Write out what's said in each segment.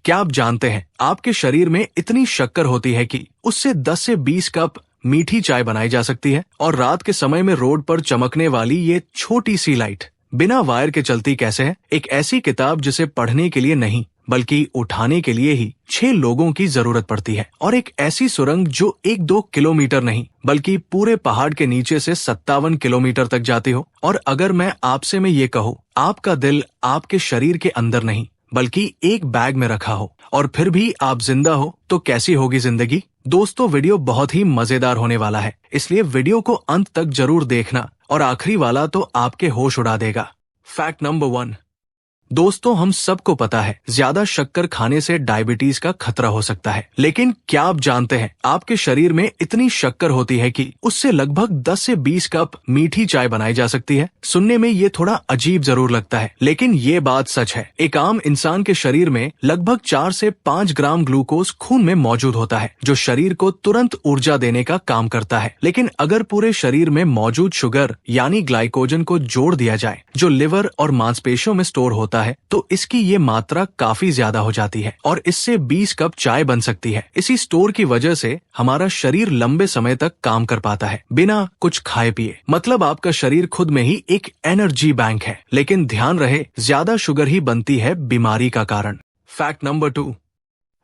क्या आप जानते हैं आपके शरीर में इतनी शक्कर होती है कि उससे 10 से 20 कप मीठी चाय बनाई जा सकती है। और रात के समय में रोड पर चमकने वाली ये छोटी सी लाइट बिना वायर के चलती कैसे है? एक ऐसी किताब जिसे पढ़ने के लिए नहीं बल्कि उठाने के लिए ही 6 लोगों की जरूरत पड़ती है। और एक ऐसी सुरंग जो 1-2 किलोमीटर नहीं बल्कि पूरे पहाड़ के नीचे से 57 किलोमीटर तक जाती हो। और अगर मैं आपसे ये कहूँ आपका दिल आपके शरीर के अंदर नहीं बल्कि एक बैग में रखा हो और फिर भी आप जिंदा हो, तो कैसी होगी जिंदगी? दोस्तों, वीडियो बहुत ही मजेदार होने वाला है, इसलिए वीडियो को अंत तक जरूर देखना और आखिरी वाला तो आपके होश उड़ा देगा। Fact number 1। दोस्तों, हम सबको पता है ज्यादा शक्कर खाने से डायबिटीज का खतरा हो सकता है, लेकिन क्या आप जानते हैं आपके शरीर में इतनी शक्कर होती है कि उससे लगभग 10 से 20 कप मीठी चाय बनाई जा सकती है। सुनने में ये थोड़ा अजीब जरूर लगता है, लेकिन ये बात सच है। एक आम इंसान के शरीर में लगभग 4 से 5 ग्राम ग्लूकोज खून में मौजूद होता है, जो शरीर को तुरंत ऊर्जा देने का काम करता है। लेकिन अगर पूरे शरीर में मौजूद शुगर यानी ग्लाइकोजन को जोड़ दिया जाए, जो लिवर और मांसपेशियों में स्टोर होता है, तो इसकी ये मात्रा काफी ज्यादा हो जाती है और इससे 20 कप चाय बन सकती है। इसी स्टोर की वजह से हमारा शरीर लंबे समय तक काम कर पाता है बिना कुछ खाए पिए। मतलब आपका शरीर खुद में ही एक एनर्जी बैंक है। लेकिन ध्यान रहे, ज्यादा शुगर ही बनती है बीमारी का कारण। Fact number 2।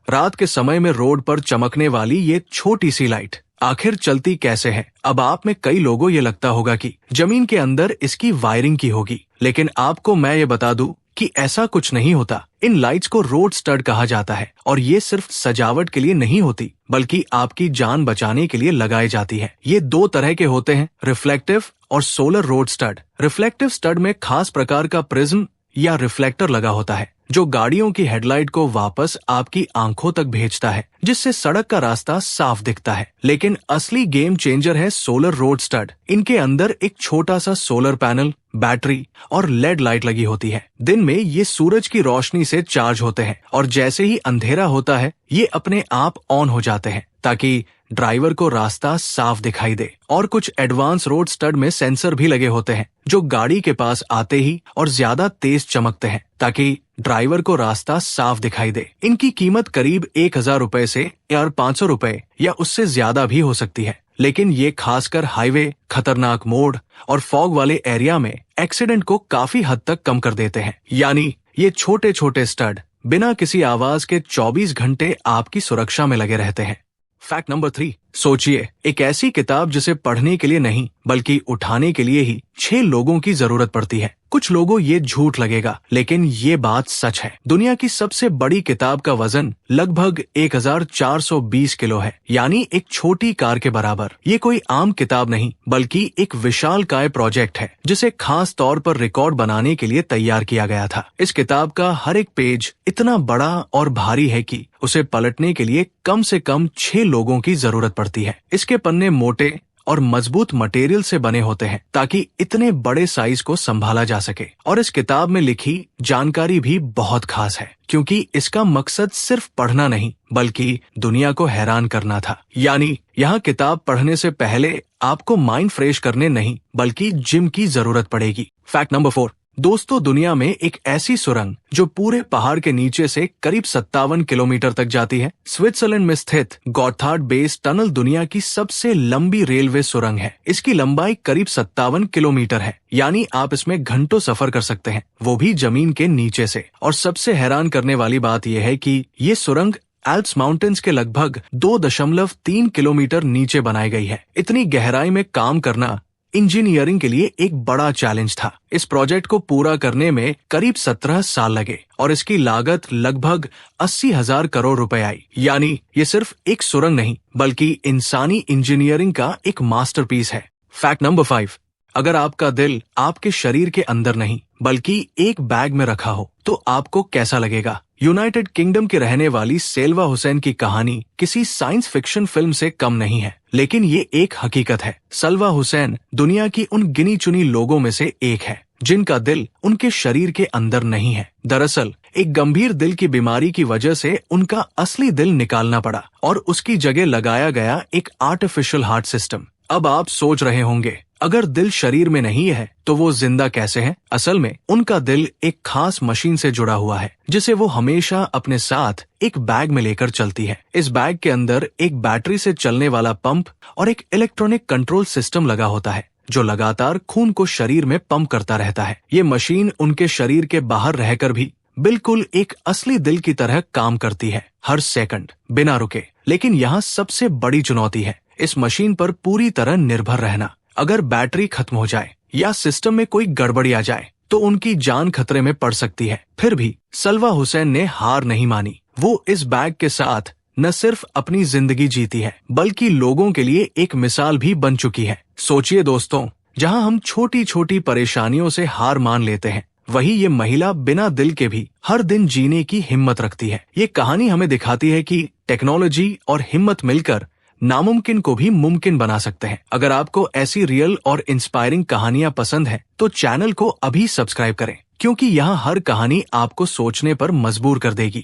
रात के समय में रोड पर चमकने वाली ये छोटी सी लाइट आखिर चलती कैसे है? अब आप में कई लोगों ये लगता होगा कि जमीन के अंदर इसकी वायरिंग की होगी, लेकिन आपको मैं ये बता दूं कि ऐसा कुछ नहीं होता। इन लाइट्स को रोड स्टड कहा जाता है और ये सिर्फ सजावट के लिए नहीं होती बल्कि आपकी जान बचाने के लिए लगाई जाती है। ये 2 तरह के होते हैं, रिफ्लेक्टिव और solar road stud. Reflective stud में खास प्रकार का प्रिज्म या रिफ्लेक्टर लगा होता है जो गाड़ियों की हेडलाइट को वापस आपकी आंखों तक भेजता है, जिससे सड़क का रास्ता साफ दिखता है। लेकिन असली गेम चेंजर है सोलर रोड स्टड। इनके अंदर एक छोटा सा सोलर पैनल, बैटरी और लेड लाइट लगी होती है। दिन में ये सूरज की रोशनी से चार्ज होते हैं और जैसे ही अंधेरा होता है ये अपने आप ऑन हो जाते हैं ताकि ड्राइवर को रास्ता साफ दिखाई दे। और कुछ एडवांस रोड स्टड में सेंसर भी लगे होते हैं जो गाड़ी के पास आते ही और ज्यादा तेज चमकते हैं ताकि ड्राइवर को रास्ता साफ दिखाई दे। इनकी कीमत करीब 1000 रुपए से 500 रुपए या उससे ज्यादा भी हो सकती है, लेकिन ये खासकर हाईवे, खतरनाक मोड़ और फॉग वाले एरिया में एक्सीडेंट को काफी हद तक कम कर देते हैं। यानी ये छोटे छोटे स्टड बिना किसी आवाज के 24 घंटे आपकी सुरक्षा में लगे रहते हैं। Fact number 3। सोचिए, एक ऐसी किताब जिसे पढ़ने के लिए नहीं बल्कि उठाने के लिए ही 6 लोगों की जरूरत पड़ती है। कुछ लोगों ये झूठ लगेगा, लेकिन ये बात सच है। दुनिया की सबसे बड़ी किताब का वजन लगभग 1420 किलो है, यानी एक छोटी कार के बराबर। ये कोई आम किताब नहीं बल्कि एक विशालकाय प्रोजेक्ट है जिसे खास तौर पर रिकॉर्ड बनाने के लिए तैयार किया गया था। इस किताब का हर एक पेज इतना बड़ा और भारी है कि उसे पलटने के लिए कम से कम 6 लोगों की जरूरत पड़ती है। इसके पन्ने मोटे और मजबूत मटेरियल से बने होते हैं ताकि इतने बड़े साइज को संभाला जा सके। और इस किताब में लिखी जानकारी भी बहुत खास है क्योंकि इसका मकसद सिर्फ पढ़ना नहीं बल्कि दुनिया को हैरान करना था। यानी यहाँ किताब पढ़ने से पहले आपको माइंड फ्रेश करने नहीं बल्कि जिम की जरूरत पड़ेगी। Fact number 4। दोस्तों, दुनिया में एक ऐसी सुरंग जो पूरे पहाड़ के नीचे से करीब 57 किलोमीटर तक जाती है। स्विट्जरलैंड में स्थित गॉथार्ड बेस टनल दुनिया की सबसे लंबी रेलवे सुरंग है। इसकी लंबाई करीब 57 किलोमीटर है, यानी आप इसमें घंटों सफर कर सकते हैं, वो भी जमीन के नीचे से। और सबसे हैरान करने वाली बात यह है कि ये सुरंग एल्प्स माउंटेन्स के लगभग 2.3 किलोमीटर नीचे बनाई गई है। इतनी गहराई में काम करना इंजीनियरिंग के लिए एक बड़ा चैलेंज था। इस प्रोजेक्ट को पूरा करने में करीब 17 साल लगे और इसकी लागत लगभग 80,000 करोड़ रुपए आई। यानी ये सिर्फ एक सुरंग नहीं बल्कि इंसानी इंजीनियरिंग का एक मास्टरपीस है। Fact number 5। अगर आपका दिल आपके शरीर के अंदर नहीं बल्कि एक बैग में रखा हो तो आपको कैसा लगेगा? यूनाइटेड किंगडम के रहने वाली सेल्वा हुसैन की कहानी किसी साइंस फिक्शन फिल्म से कम नहीं है, लेकिन ये एक हकीकत है। सलवा हुसैन दुनिया की उन गिनी चुनी लोगों में से एक है जिनका दिल उनके शरीर के अंदर नहीं है। दरअसल एक गंभीर दिल की बीमारी की वजह से उनका असली दिल निकालना पड़ा और उसकी जगह लगाया गया एक आर्टिफिशियल हार्ट सिस्टम। अब आप सोच रहे होंगे अगर दिल शरीर में नहीं है तो वो जिंदा कैसे है? असल में उनका दिल एक खास मशीन से जुड़ा हुआ है जिसे वो हमेशा अपने साथ एक बैग में लेकर चलती है। इस बैग के अंदर एक बैटरी से चलने वाला पंप और एक इलेक्ट्रॉनिक कंट्रोल सिस्टम लगा होता है जो लगातार खून को शरीर में पंप करता रहता है। ये मशीन उनके शरीर के बाहर रहकर भी बिल्कुल एक असली दिल की तरह काम करती है, हर सेकंड बिना रुके। लेकिन यहाँ सबसे बड़ी चुनौती है इस मशीन पर पूरी तरह निर्भर रहना। अगर बैटरी खत्म हो जाए या सिस्टम में कोई गड़बड़ी आ जाए तो उनकी जान खतरे में पड़ सकती है। फिर भी सलवा हुसैन ने हार नहीं मानी। वो इस बैग के साथ न सिर्फ अपनी जिंदगी जीती है बल्कि लोगों के लिए एक मिसाल भी बन चुकी है। सोचिए दोस्तों, जहां हम छोटी छोटी परेशानियों से हार मान लेते हैं, वही ये महिला बिना दिल के भी हर दिन जीने की हिम्मत रखती है। ये कहानी हमें दिखाती है कि टेक्नोलॉजी और हिम्मत मिलकर नामुमकिन को भी मुमकिन बना सकते हैं। अगर आपको ऐसी रियल और इंस्पायरिंग कहानियां पसंद हैं, तो चैनल को अभी सब्सक्राइब करें, क्योंकि यहाँ हर कहानी आपको सोचने पर मजबूर कर देगी।